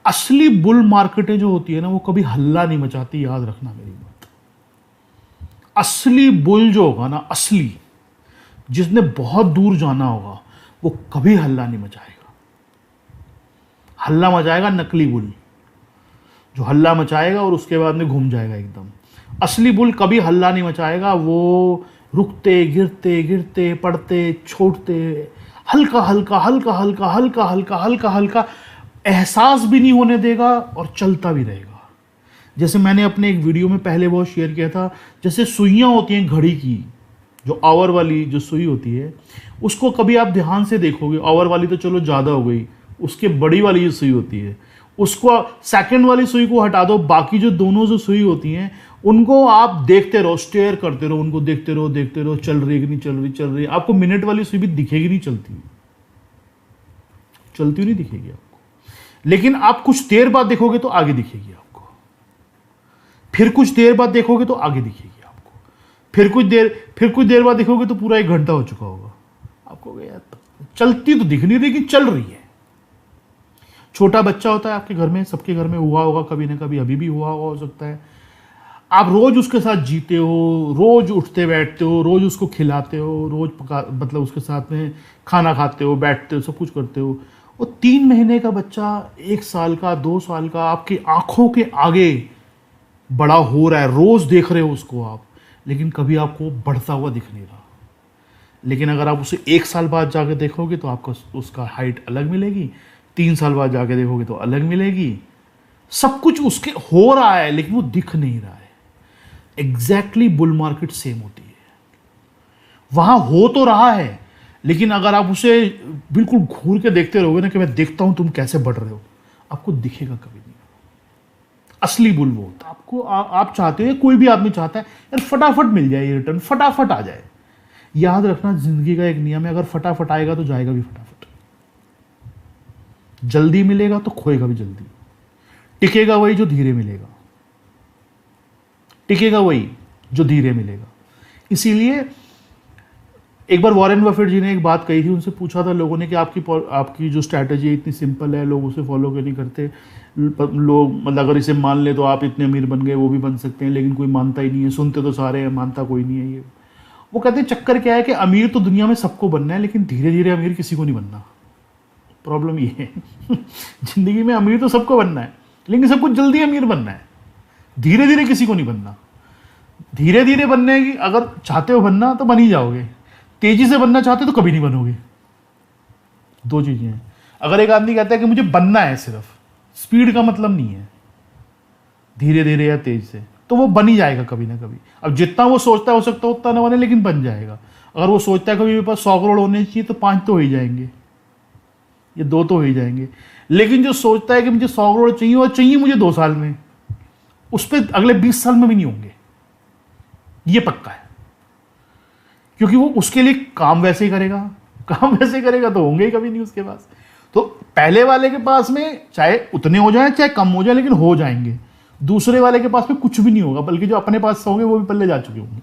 असली बुल मार्केटें जो होती है ना, वो कभी हल्ला नहीं मचाती, याद रखना मेरी बात। असली बुल जो होगा ना, असली, जिसने बहुत दूर जाना होगा, वो कभी हल्ला नहीं मचाएगा। हल्ला मचाएगा नकली बुल, जो हल्ला मचाएगा और उसके बाद में घूम जाएगा एकदम। असली बुल कभी हल्ला नहीं मचाएगा, वो रुकते गिरते गिरते पड़ते छोड़ते, हल्का हल्का हल्का हल्का हल्का हल्का हल्का हल्का, एहसास भी नहीं होने देगा और चलता भी रहेगा। जैसे मैंने अपने एक वीडियो में पहले बहुत शेयर किया था, जैसे सुइयां होती हैं घड़ी की, जो आवर वाली जो सुई होती है, उसको कभी आप ध्यान से देखोगे, आवर वाली तो चलो ज़्यादा हो गई, उसके बड़ी वाली जो सुई होती है, उसको सेकंड वाली सुई को हटा दो, बाकी जो दोनों जो सुई होती हैं उनको आप देखते रहो, स्टेयर करते रहो, उनको देखते रहो, चल रही कि नहीं चल रही, चल रही। आपको मिनट वाली सुई भी दिखेगी नहीं चलती हुई नहीं दिखेगी आपको, लेकिन आप कुछ देर बाद देखोगे तो आगे दिखेगी आपको, फिर कुछ देर बाद देखोगे तो आगे दिखेगी आपको, फिर कुछ देर बाद देखोगे तो पूरा 1 घंटा हो चुका होगा। आपको यार चलती तो दिख नहीं रही, लेकिन चल रही है। छोटा बच्चा होता है आपके घर में, सबके घर में हुआ होगा कभी ना कभी, अभी भी हुआ हो सकता है। आप रोज उसके साथ जीते हो, रोज उठते बैठते हो, रोज उसको खिलाते हो, रोज मतलब उसके साथ में खाना खाते हो, बैठते हो, सब कुछ करते हो। वो 3 महीने का बच्चा, 1 साल का, 2 साल का, आपकी आंखों के आगे बड़ा हो रहा है, रोज देख रहे हो उसको आप, लेकिन कभी आपको बढ़ता हुआ दिख नहीं रहा। लेकिन अगर आप उसे 1 साल बाद जाके देखोगे तो आपको उसका हाइट अलग मिलेगी, 3 साल बाद जाके देखोगे तो अलग मिलेगी। सब कुछ उसके हो रहा है लेकिन वो दिख नहीं रहा है। एग्जैक्टली बुल मार्केट सेम होती है, वहां हो तो रहा है, लेकिन अगर आप उसे बिल्कुल घूर के देखते रहोगे ना, कि मैं देखता हूं तुम कैसे बढ़ रहे हो, आपको दिखेगा कभी नहीं। असली बुल वो होता है। आपको आप चाहते हो, कोई भी आदमी चाहता है यार फटाफट मिल जाए, ये रिटर्न फटाफट आ जाए। याद रखना, जिंदगी का एक नियम है, अगर फटाफट आएगा तो जाएगा भी फटाफट। जल्दी मिलेगा तो खोएगा भी जल्दी। टिकेगा वही जो धीरे मिलेगा, टिकेगा वही जो धीरे मिलेगा। इसीलिए एक बार वॉरेन बफेट जी ने एक बात कही थी, उनसे पूछा था लोगों ने कि आपकी जो स्ट्रैटेजी है इतनी सिंपल है, लोग उसे फॉलो क्यों नहीं करते। लोग मतलब अगर इसे मान ले तो आप इतने अमीर बन गए, वो भी बन सकते हैं, लेकिन कोई मानता ही नहीं है, सुनते तो सारे हैं, मानता कोई नहीं है। ये वो कहते हैं चक्कर क्या है कि अमीर तो दुनिया में सबको बनना है, लेकिन धीरे धीरे अमीर किसी को नहीं बनना। प्रॉब्लम ये है जिंदगी में अमीर तो सबको बनना है, लेकिन सबको जल्दी अमीर बनना है, धीरे धीरे किसी को नहीं बनना। धीरे धीरे बनने की अगर चाहते हो बनना तो बन ही जाओगे, तेजी से बनना चाहते हो तो कभी नहीं बनोगे। 2 चीजें हैं। अगर एक आदमी कहता है कि मुझे बनना है, सिर्फ स्पीड का मतलब नहीं है, धीरे धीरे या तेज से, तो वो बन ही जाएगा कभी ना कभी। अब जितना वो सोचता है हो सकता है उतना ना बने, लेकिन बन जाएगा। अगर वो सोचता है कभी मेरे पास 100 करोड़ होने चाहिए तो 5 तो हो ही जाएंगे, ये 2 तो हो ही जाएंगे। लेकिन जो सोचता है कि मुझे 100 करोड़ चाहिए और चाहिए मुझे 2 साल में, उस पर अगले 20 साल में भी नहीं होंगे, ये पक्का है। क्योंकि वो उसके लिए काम वैसे ही करेगा, तो होंगे ही कभी नहीं उसके पास। तो पहले वाले के पास में चाहे उतने हो जाए चाहे कम हो जाए, लेकिन हो जाएंगे। दूसरे वाले के पास में कुछ भी नहीं होगा, बल्कि जो अपने पास होंगे वो भी पल्ले जा चुके होंगे।